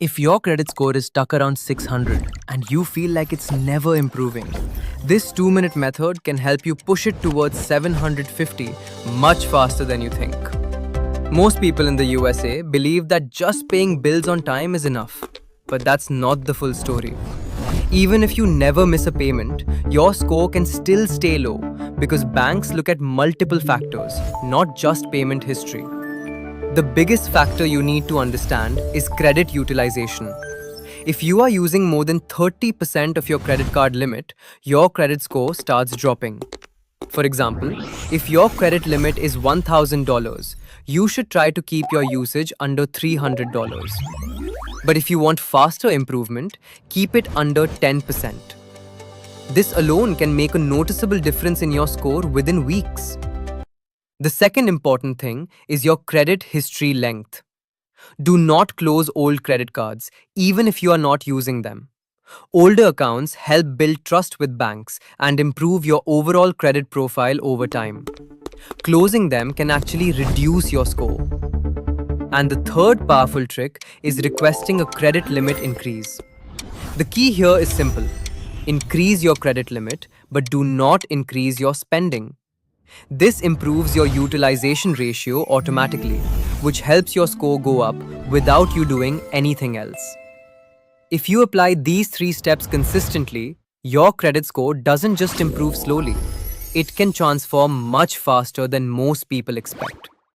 If your credit score is stuck around 600 and you feel like it's never improving, this 2-minute method can help you push it towards 750 much faster than you think. Most people in the USA believe that just paying bills on time is enough, but that's not the full story. Even if you never miss a payment, your score can still stay low because banks look at multiple factors, not just payment history. The biggest factor you need to understand is credit utilization. If you are using more than 30% of your credit card limit, your credit score starts dropping. For example, if your credit limit is $1,000, you should try to keep your usage under $300. But if you want faster improvement, keep it under 10%. This alone can make a noticeable difference in your score within weeks. The second important thing is your credit history length. Do not close old credit cards, even if you are not using them. Older accounts help build trust with banks and improve your overall credit profile over time. Closing them can actually reduce your score. And the third powerful trick is requesting a credit limit increase. The key here is simple. Increase your credit limit, but do not increase your spending. This improves your utilization ratio automatically, which helps your score go up without you doing anything else. If you apply these 3 steps consistently, your credit score doesn't just improve slowly. It can transform much faster than most people expect.